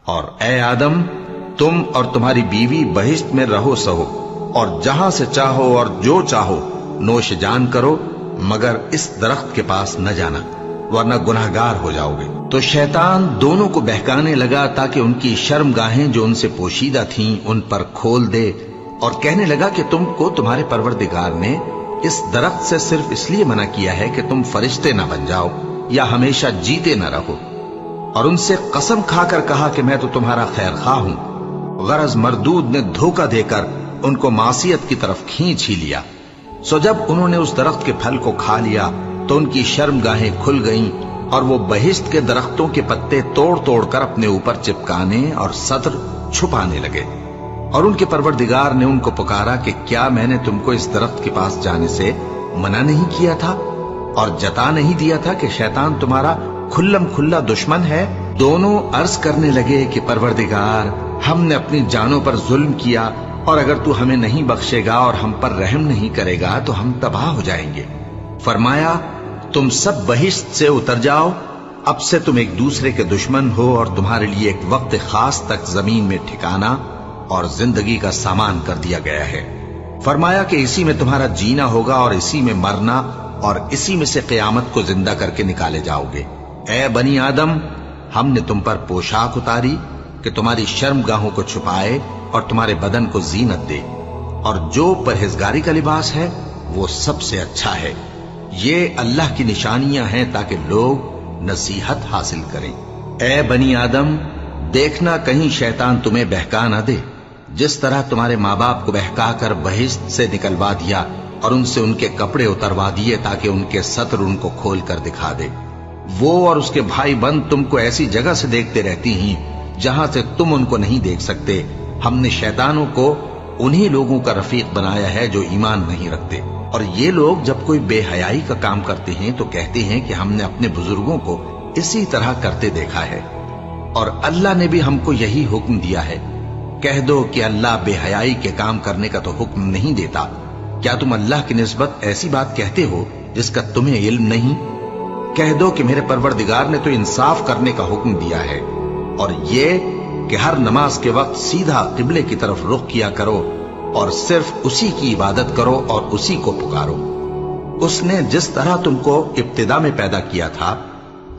اور اے آدم، تم اور تمہاری بیوی بہشت میں رہو سہو، اور جہاں سے چاہو اور جو چاہو نوش جان کرو، مگر اس درخت کے پاس نہ جانا ورنہ گناہگار ہو جاؤ گے۔ تو شیطان دونوں کو بہکانے لگا تاکہ ان کی شرمگاہیں جو ان سے پوشیدہ تھیں ان پر کھول دے، اور کہنے لگا کہ تم کو تمہارے پروردگار نے اس درخت سے صرف اس لیے منع کیا ہے کہ تم فرشتے نہ بن جاؤ یا ہمیشہ جیتے نہ رہو۔ اور ان سے قسم کھا کر کہا کہ میں تو تمہارا خیر خواہ ہوں۔ غرض مردود نے دھوکہ دے کر ان کو معصیت کی طرف کھینچ ہی لیا۔ سو جب انہوں نے اس درخت کے پھل کو کھا لیا تو ان کی شرمگاہیں کھل گئیں، اور وہ بہشت کے درختوں کے پتے توڑ توڑ کر اپنے اوپر چپکانے اور سطر چھپانے لگے۔ اور ان کے پروردگار نے ان کو پکارا کہ کیا میں نے تم کو اس درخت کے پاس جانے سے منع نہیں کیا تھا اور جتا نہیں دیا تھا کہ شیطان تمہارا کھلم کھلا دشمن ہے؟ دونوں عرض کرنے لگے کہ پروردگار، ہم نے اپنی جانوں پر ظلم کیا، اور اگر تو ہمیں نہیں بخشے گا اور ہم پر رحم نہیں کرے گا تو ہم تباہ ہو جائیں گے۔ فرمایا، تم سب بہشت سے اتر جاؤ، اب سے تم ایک دوسرے کے دشمن ہو، اور تمہارے لیے ایک وقت خاص تک زمین میں ٹھکانا اور زندگی کا سامان کر دیا گیا ہے۔ فرمایا کہ اسی میں تمہارا جینا ہوگا اور اسی میں مرنا، اور اسی میں سے قیامت کو زندہ کر کے نکالے جاؤ گے۔ اے بنی آدم، ہم نے تم پر پوشاک اتاری کہ تمہاری شرمگاہوں کو چھپائے اور تمہارے بدن کو زینت دے، اور جو پرہیزگاری کا لباس ہے وہ سب سے اچھا ہے۔ یہ اللہ کی نشانیاں ہیں تاکہ لوگ نصیحت حاصل کریں۔ اے بنی آدم، دیکھنا کہیں شیطان تمہیں بہکا نہ دے، جس طرح تمہارے ماں باپ کو بہکا کر بہشت سے نکلوا دیا اور ان سے ان کے کپڑے اتروا دیے تاکہ ان کے سطر ان کو کھول کر دکھا دے۔ وہ اور اس کے بھائی بند تم کو ایسی جگہ سے دیکھتے رہتی ہیں جہاں سے تم ان کو نہیں دیکھ سکتے۔ ہم نے شیطانوں کو انہی لوگوں کا رفیق بنایا ہے جو ایمان نہیں رکھتے، اور یہ لوگ جب کوئی بے حیائی کا کام کرتے ہیں تو کہتے ہیں کہ ہم نے اپنے بزرگوں کو اسی طرح کرتے دیکھا ہے، اور اللہ نے بھی ہم کو یہی حکم دیا ہے۔ کہہ دو کہ اللہ بے حیائی کے کام کرنے کا تو حکم نہیں دیتا۔ کیا تم اللہ کی نسبت ایسی بات کہتے ہو جس کا تمہیں علم نہیں؟ کہہ دو کہ میرے پروردگار نے تو انصاف کرنے کا حکم دیا ہے، اور یہ کہ ہر نماز کے وقت سیدھا قبلے کی طرف رخ کیا کرو اور صرف اسی کی عبادت کرو اور اسی کو پکارو۔ اس نے جس طرح تم کو ابتدا میں پیدا کیا تھا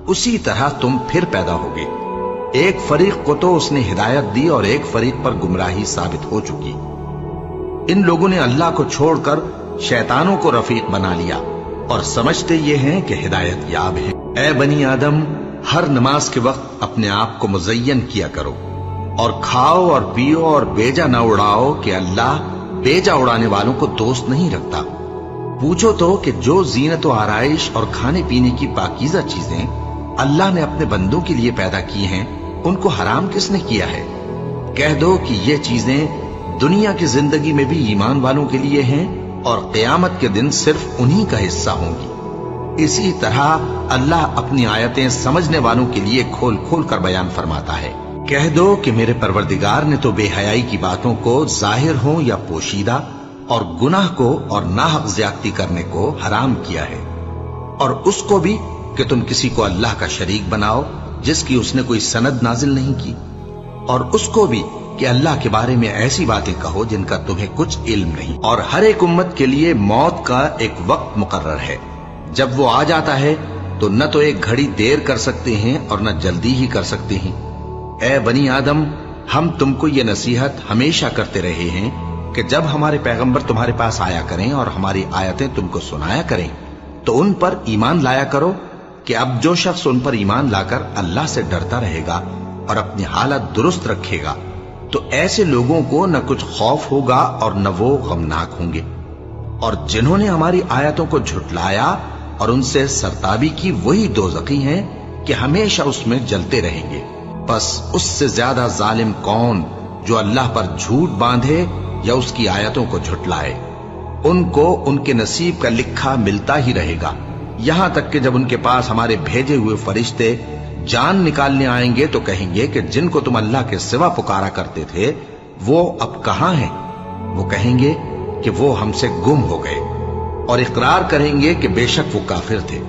اسی طرح تم پھر پیدا ہوگے۔ ایک فریق کو تو اس نے ہدایت دی اور ایک فریق پر گمراہی ثابت ہو چکی۔ ان لوگوں نے اللہ کو چھوڑ کر شیطانوں کو رفیق بنا لیا اور سمجھتے یہ ہیں کہ ہدایت یاب ہیں۔ اے بنی آدم، ہر نماز کے وقت اپنے آپ کو مزین کیا کرو، اور کھاؤ اور پیو اور بیجا نہ اڑاؤ کہ اللہ بیجا اڑانے والوں کو دوست نہیں رکھتا۔ پوچھو تو کہ جو زینت و آرائش اور کھانے پینے کی پاکیزہ چیزیں اللہ نے اپنے بندوں کے لیے پیدا کی ہیں ان کو حرام کس نے کیا ہے؟ کہہ دو کہ یہ چیزیں دنیا کی زندگی میں بھی ایمان والوں کے لیے ہیں اور قیامت کے دن صرف انہی کا حصہ ہوں گی۔ اسی طرح اللہ اپنی آیتیں سمجھنے والوں کے لیے کھول کھول کر بیان فرماتا ہے۔ کہہ دو کہ میرے پروردگار نے تو بے حیائی کی باتوں کو ظاہر ہوں یا پوشیدہ، اور گناہ کو اور ناحق زیادتی کرنے کو حرام کیا ہے، اور اس کو بھی کہ تم کسی کو اللہ کا شریک بناؤ جس کی اس نے کوئی سند نازل نہیں کی، اور اس کو بھی کہ اللہ کے بارے میں ایسی باتیں کہو جن کا تمہیں کچھ علم نہیں۔ اور ہر ایک امت کے لیے موت کا ایک وقت مقرر ہے، جب وہ آ جاتا ہے تو نہ تو ایک گھڑی دیر کر سکتے ہیں اور نہ جلدی ہی کر سکتے ہیں۔ اے بنی آدم، ہم تم کو یہ نصیحت ہمیشہ کرتے رہے ہیں کہ جب ہمارے پیغمبر تمہارے پاس آیا کریں اور ہماری آیتیں تم کو سنایا کریں تو ان پر ایمان لایا کرو، کہ اب جو شخص ان پر ایمان لا کر اللہ سے ڈرتا رہے گا اور اپنی حالت درست رکھے گا تو ایسے لوگوں کو نہ کچھ خوف ہوگا اور نہ وہ غمناک ہوں گے۔ اور جنہوں نے ہماری آیتوں کو جھٹلایا اور ان سے سرتابی کی وہی دوزخی ہیں کہ ہمیشہ اس میں جلتے رہیں گے۔ بس اس سے زیادہ ظالم کون جو اللہ پر جھوٹ باندھے یا اس کی آیتوں کو جھٹلائے؟ ان کو ان کے نصیب کا لکھا ملتا ہی رہے گا، یہاں تک کہ جب ان کے پاس ہمارے بھیجے ہوئے فرشتے جان نکالنے آئیں گے تو کہیں گے کہ جن کو تم اللہ کے سوا پکارا کرتے تھے وہ اب کہاں ہیں؟ وہ کہیں گے کہ وہ ہم سے گم ہو گئے، اور اقرار کریں گے کہ بے شک وہ کافر تھے۔